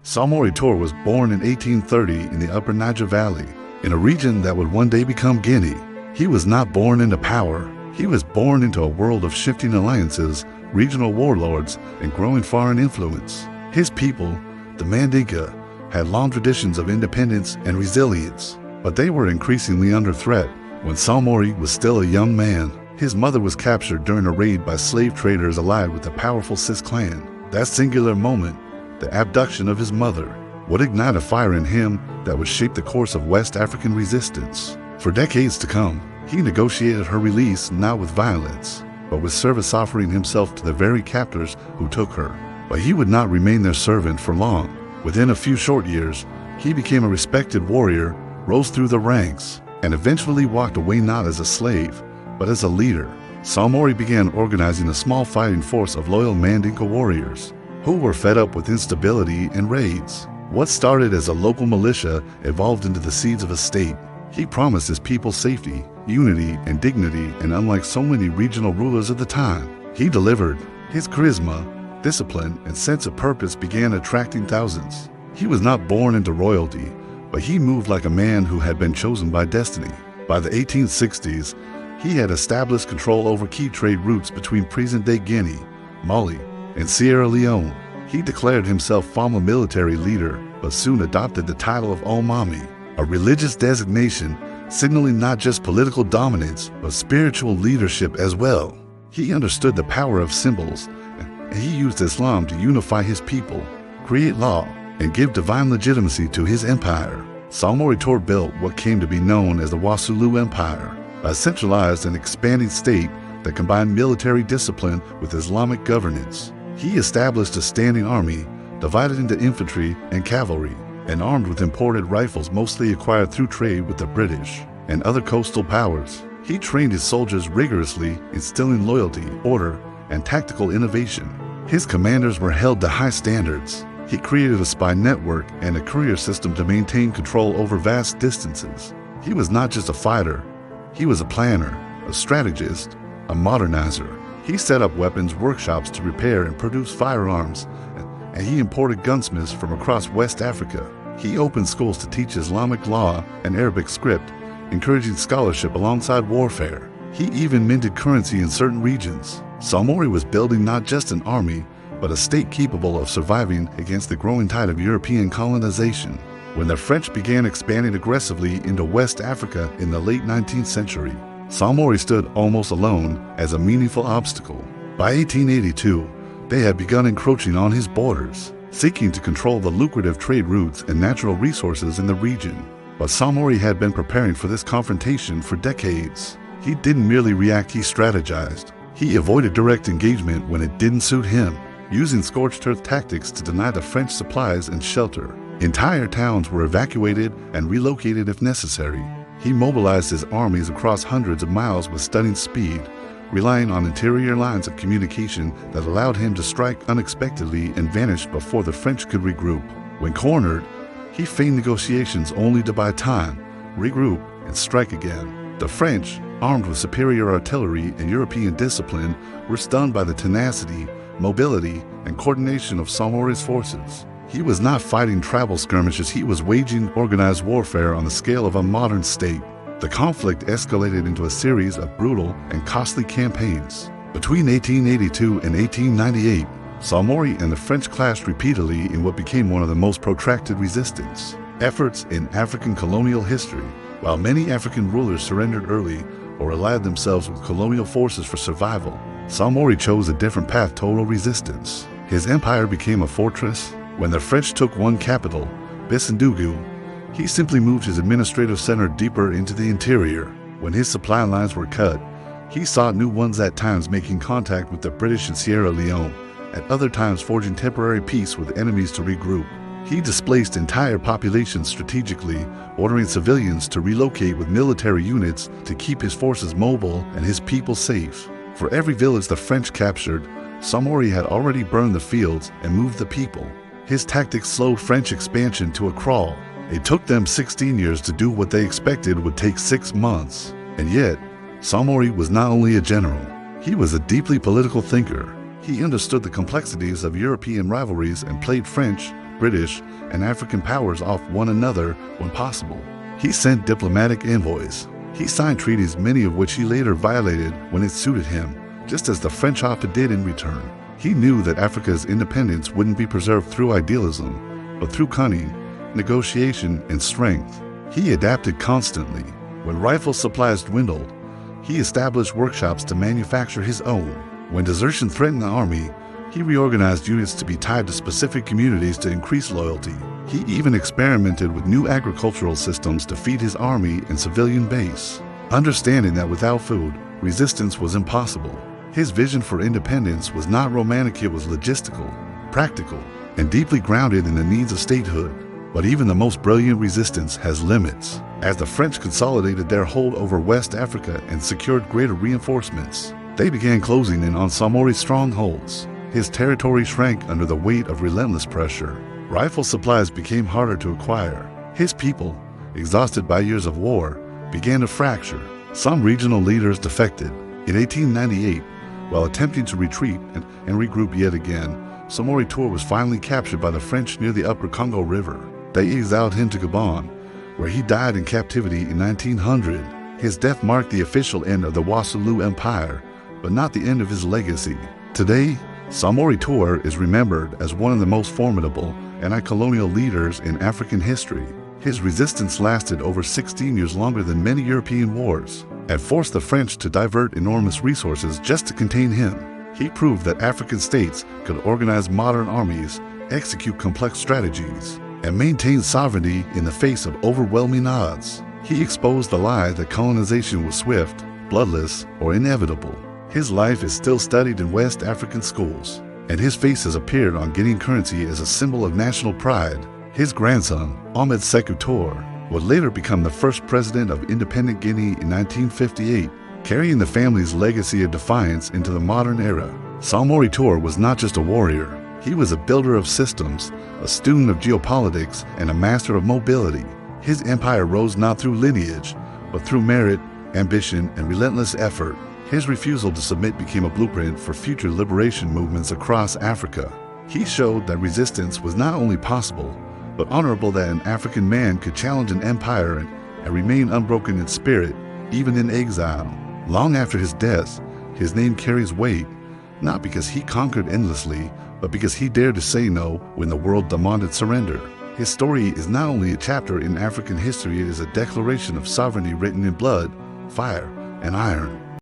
Samori Touré was born in 1830 in the upper Niger Valley, in a region that would one day become Guinea. He was not born into power. He was born into a world of shifting alliances, regional warlords, and growing foreign influence. His people, the Mandinka, had long traditions of independence and resilience, but they were increasingly under threat. When Samori was still a young man, his mother was captured during a raid by slave traders allied with the powerful Sis clan. That singular moment, the abduction of his mother, would ignite a fire in him that would shape the course of West African resistance. For decades to come, he negotiated her release not with violence, but with service, offering himself to the very captors who took her. But he would not remain their servant for long. Within a few short years, he became a respected warrior, rose through the ranks, and eventually walked away not as a slave, but as a leader. Samori began organizing a small fighting force of loyal Mandinka warriors, who were fed up with instability and raids. What started as a local militia evolved into the seeds of a state. He promised his people safety, unity, and dignity, and unlike so many regional rulers of the time, he delivered. His charisma, discipline, and sense of purpose began attracting thousands. He was not born into royalty, but he moved like a man who had been chosen by destiny. By the 1860s, he had established control over key trade routes between present-day Guinea, Mali, and Sierra Leone. He declared himself former military leader, but soon adopted the title of Omami, a religious designation signaling not just political dominance, but spiritual leadership as well. He understood the power of symbols, and he used Islam to unify his people, create law, and give divine legitimacy to his empire. Samori Touré built what came to be known as the Wassoulou Empire, a centralized and expanding state that combined military discipline with Islamic governance. He established a standing army, divided into infantry and cavalry, and armed with imported rifles mostly acquired through trade with the British and other coastal powers. He trained his soldiers rigorously, instilling loyalty, order, and tactical innovation. His commanders were held to high standards. He created a spy network and a courier system to maintain control over vast distances. He was not just a fighter, he was a planner, a strategist, a modernizer. He set up weapons workshops to repair and produce firearms, and he imported gunsmiths from across West Africa. He opened schools to teach Islamic law and Arabic script, encouraging scholarship alongside warfare. He even minted currency in certain regions. Samori was building not just an army, but a state capable of surviving against the growing tide of European colonization. When the French began expanding aggressively into West Africa in the late 19th century, Samori stood almost alone as a meaningful obstacle. By 1882, they had begun encroaching on his borders, seeking to control the lucrative trade routes and natural resources in the region. But Samori had been preparing for this confrontation for decades. He didn't merely react, he strategized. He avoided direct engagement when it didn't suit him, using scorched-earth tactics to deny the French supplies and shelter. Entire towns were evacuated and relocated if necessary. He mobilized his armies across hundreds of miles with stunning speed, relying on interior lines of communication that allowed him to strike unexpectedly and vanish before the French could regroup. When cornered, he feigned negotiations only to buy time, regroup, and strike again. The French, armed with superior artillery and European discipline, were stunned by the tenacity, mobility, and coordination of Samori's forces. He was not fighting tribal skirmishes, he was waging organized warfare on the scale of a modern state. The conflict escalated into a series of brutal and costly campaigns. Between 1882 and 1898, Samori and the French clashed repeatedly in what became one of the most protracted resistance efforts in African colonial history. While many African rulers surrendered early or allied themselves with colonial forces for survival, Samori chose a different path: total resistance. His empire became a fortress. When the French took one capital, Bissindougou, he simply moved his administrative center deeper into the interior. When his supply lines were cut, he sought new ones, at times making contact with the British in Sierra Leone, at other times forging temporary peace with enemies to regroup. He displaced entire populations strategically, ordering civilians to relocate with military units to keep his forces mobile and his people safe. For every village the French captured, Samori had already burned the fields and moved the people. His tactics slowed French expansion to a crawl. It took them 16 years to do what they expected would take 6 months. And yet, Samori was not only a general, he was a deeply political thinker. He understood the complexities of European rivalries and played French, British and African powers off one another when possible. He sent diplomatic envoys. He signed treaties, many of which he later violated when it suited him, just as the French often did in return. He knew that Africa's independence wouldn't be preserved through idealism, but through cunning, negotiation, and strength. He adapted constantly. When rifle supplies dwindled, he established workshops to manufacture his own. When desertion threatened the army, he reorganized units to be tied to specific communities to increase loyalty. He even experimented with new agricultural systems to feed his army and civilian base, understanding that without food, resistance was impossible. His vision for independence was not romantic, it was logistical, practical, and deeply grounded in the needs of statehood. But even the most brilliant resistance has limits. As the French consolidated their hold over West Africa and secured greater reinforcements, they began closing in on Samori's strongholds. His territory shrank under the weight of relentless pressure. Rifle supplies became harder to acquire. His people, exhausted by years of war, began to fracture. Some regional leaders defected. In 1898, while attempting to retreat and regroup yet again, Samori Touré was finally captured by the French near the upper Congo River. They exiled him to Gabon, where he died in captivity in 1900. His death marked the official end of the Wassoulou Empire, but not the end of his legacy. Today, Samori Touré is remembered as one of the most formidable anti-colonial leaders in African history. His resistance lasted over 16 years, longer than many European wars, and forced the French to divert enormous resources just to contain him. He proved that African states could organize modern armies, execute complex strategies, and maintain sovereignty in the face of overwhelming odds. He exposed the lie that colonization was swift, bloodless, or inevitable. His life is still studied in West African schools, and his face has appeared on Guinean currency as a symbol of national pride. His grandson, Ahmed Sékou Touré, would later become the first president of independent Guinea in 1958, carrying the family's legacy of defiance into the modern era. Samori Touré was not just a warrior. He was a builder of systems, a student of geopolitics, and a master of mobility. His empire rose not through lineage, but through merit, ambition, and relentless effort. His refusal to submit became a blueprint for future liberation movements across Africa. He showed that resistance was not only possible, but honorable, that an African man could challenge an empire and remain unbroken in spirit, even in exile. Long after his death, his name carries weight, not because he conquered endlessly, but because he dared to say no when the world demanded surrender. His story is not only a chapter in African history, it is a declaration of sovereignty written in blood, fire, and iron.